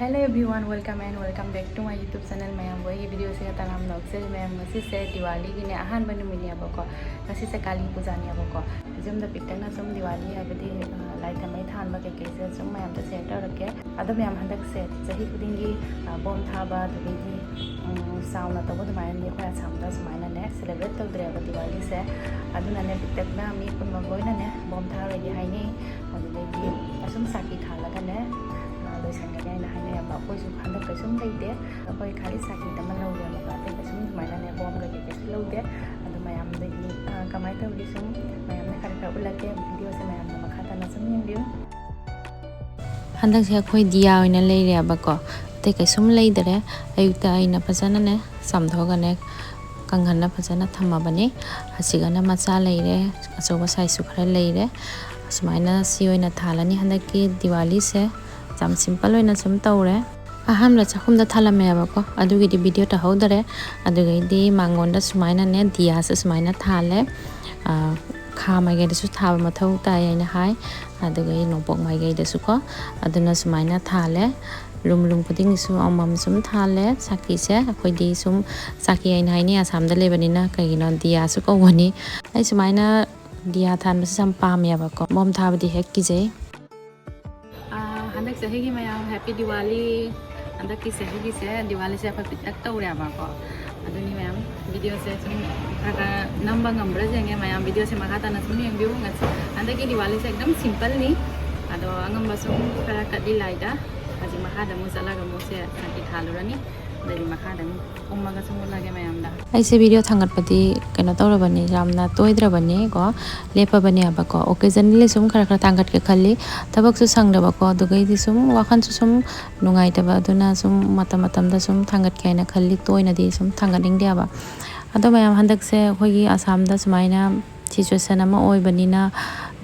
Hello everyone, welcome back to my YouTube channel. Mayam boy video se taram log se mayam ngasi se Diwali gi ne ahan banu mini abako ngasi se Kali Puja ni abako jum da Piktakna sum Diwali habadi lai thamai than ba ke se sum mayam ta share tarake adam mayam handak se sahi puding gi bom thaba dubi gi sound na tabu mai ni khoya samda sumaina ne celebrate to dre ba Diwali se aduna ne Piktakna mi kun ma boy na ne bom thara gi haini adu gi asum saki thala ga ne loisangane na haine ba koi su khanda ka sum leide koi khali saki tama lo ya ba te ka sum mai na ne bom ga ke lo de adu mayam de kamai ta udi sum mayam ne khara ulake video se mayam na khata na sum yin diu handak se khoi dia oina leire ba ko te ka sum leidere ayuta aina phajana ne samthoga ne kanghana phajana thama bani hasigana macha leire achoba sai su khara leire asmaina si oina thalani handaki Diwali se jam simple oina sum taure aham la chakhum da thala me ba ko adugi di video ta hodare adugi di mangon da sumaina ne dia se sumaina thale kha mai ge su thaba mathau ta yaina hai adugi nopok mai ge da su ko aduna sumaina thale lum puding su amam sum thale saki se akoi di sum saki aina hai ni asam da lebani na kai no dia su ko wani ai sumaina dia than sam pam ya ba ko bom thaba di hek ki je handak sahi gi mayam happy Diwali handak ki sahi gi se Diwali se apa pitak ta ura ba ko aduni mayam video se sum aga namba ngambra jenge mayam video se makata na sum yang biu ngat handak ki Diwali se ekdam simple ni ado angamba sum kara kadi laida aji makada mu sala ga mu se sakit halurani dari makada mu umma ga sum lage mayam da ai se video thangat pati kana tawra bani ramna toidra bani ko lepa bani aba ko occasionally sum khara thangat ke khali tabak su sangda ba ko dugai di sum wakhan su sum nungai ta ba duna sum matam da sum thangat ke na khali toina di sum thanganing de aba ado mayam handak se hogi asam da sumaina situation ama oi bani na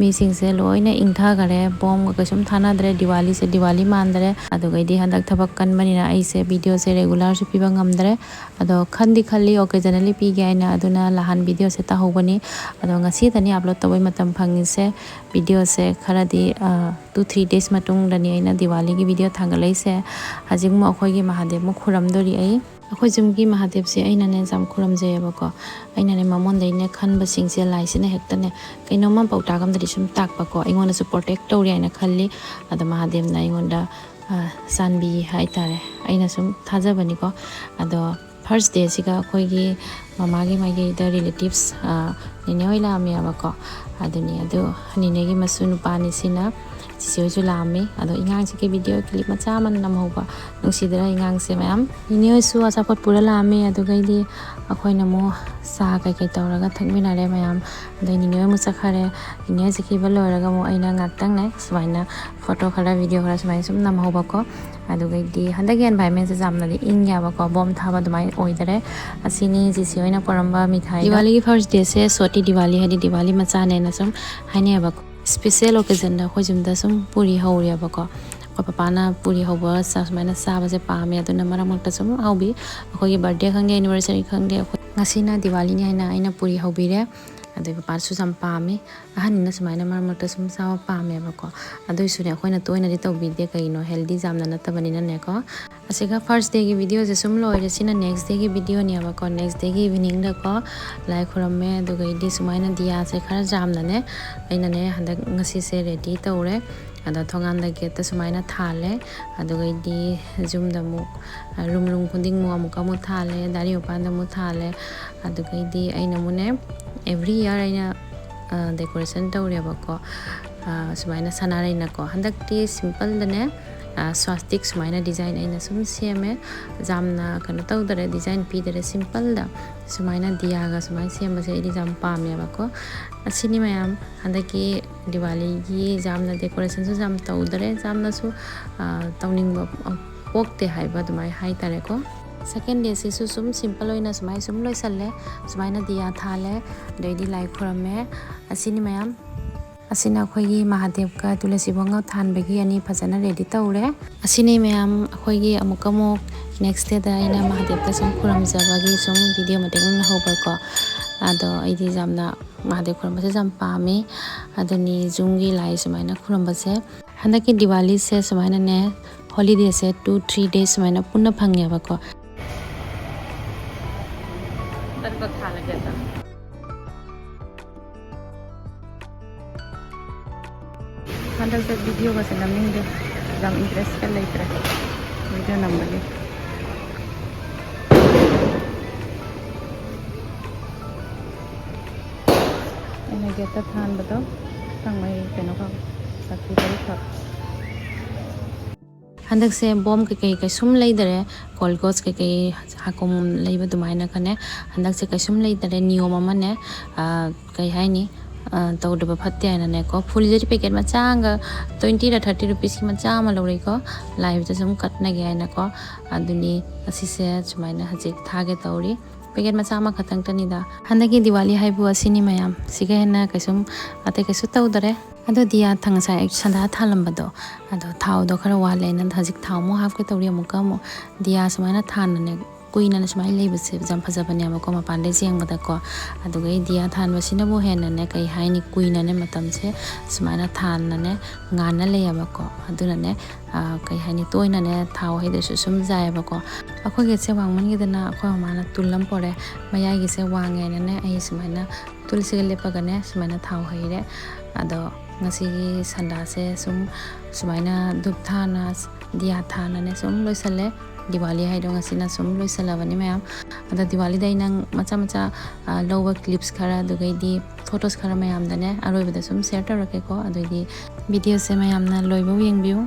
mi sing se loina ingtha gare bom ga sum thana dre Diwali se Diwali mandre ado gai di handak thabak kan bani na ai se video se regular se piba ngamdre ado khandi khali occasionally pi ga ina aduna lahan video se ta hobani ado ngasi tani upload tawai matam phangi se video se khara di 2-3 days matung dani aina Diwali gi video thangalai se hajing mo khoi gi Mahadev mo khuram dori ai akhoi jum gi Mahadev se aina ne jam khuram je ba ko aina ne mamon dai ne khan ba sing se lai se ne hekta ne kaino ma pauta gam dri sum tak pa ko ingona su protect tori aina khalli ada Mahadev na ingonda sanbi hai tare aina sum thaja bani ko ado first day siga khoi gi mama gi mai gi the relatives ne oila ami ba ko aduni ado nine gi masu nu pa ni sina sisu lami ado ingang se ke video clip macha man nam hoba nusidra ingang se mayam inyo su asapot pura lami ado gai di akhoi na mo sa kai kai tawraga thakmina re mayam ado inyo mu sakhare inyo se ki baloraga mo aina ngaktang ne swaina photo khara video khara smai sum nam hoba ko ado gai di handagi environment se jamna di in ya ba ko bom thaba dumai oidare asini jisi oina poramba mithai Diwali ki first day se soti Diwali hadi Diwali macha ne na sum haine ba special occasion da khoi jum da sum puri hauria ba ko papa na puri hoba sa maina sa ba se pa me aduna maram ta sum haubi khoi gi birthday khang de anniversary khang de ngasi na Diwali ni haina aina puri haubi re adai papa su sam pa me ahan na sumaina maram ta sum sa pa me ba ko adoi su ne khoi na toina ri to bi de kai no healthy jam na ta bani na ne ko asiga first day gi video je sum loi re sina next day gi video ni ba ko next day gi evening da ko lai khuramme do gai di sumaina dia se khara jam na ne aina ne handak ngasi se ready tawre ada thongan da get ta sumaina thale ado gai di zoom da mu lum khunding mu amuka mu thale dari upan da mu thale ado gai di aina mu ne every year aina decoration tawre ba ko sumaina sanare na ko handak ti simple da ne swastik sumaina design aina sum seme jamna kana tawdare design pi dare simple da sumaina dia ga sumai sema se ri jam pa me ba ko asini mayam handaki Diwali gi jamna decoration su jam tawdare jamna su tawning ba pokte hai ba dumai hai tare ko second day se su sum simple oina sumai sum loi salle sumaina dia thale deidi lai khuramme asini mayam asina khoi gi Mahadev ka tulasi bonga than bagi ani phajana ready tawre asini mayam khoi gi amukamo next day da ina Mahadev ka sum khuram jabagi sum video mating na hoba ko ado aidi jamna Mahadev khuram se jam pami adani jungi lai sumaina khuram se handaki Diwali se sumaina ne holiday se 2-3 days sumaina punna phangyaba ko tan ko thala ge ta handak se video ko se naming de jam interest ka leitra video number ge ena ge ta than ba to tangmai keno ka sakti bari thak handak se bom kai sum leidare kolgos kai hakom leiba dumaina kane handak se kai sum leidare niyom amane kai haini tawdaba phatte ana ne ko fulleri packet ma changa 20 to 30 rupees ki ma chama lorei ko live ta sum katna ge ana ko aduni asise sumaina hajik thage tawri packet ma chama khatang tani da handaki diwali haibu asini mayam siga hena kaisum ate kaisu tawdare ado dia thangsa ek sanda thalambado ado thau do khara wale na hajik thau mo half ke tawri amuka mo dia sumaina than ne kuina na sumai leibase jam phajabane amako mapan le jeng bada ko ado gai dia than wasina bo hena ne kai haini kuina ne matam se sumaina than na ne ngana le amako aduna ne kai haini toina ne thau haide su sum jai bako akho ge se wangman ge dana akho mana tulam pore maya ge se wange ne ai sumaina tulsi ge lepaga ne sumaina thau haire ado ngasi sanda se sumaina dup thana dia thana ne sum loisale Diwali hai dong asina sum loisalabani mayam ada Diwali dai nang macha lower clips khara dugai di photos khara mayam dane aroi bada sum share tarake ko adoi di video se mayam na loibo yengbiu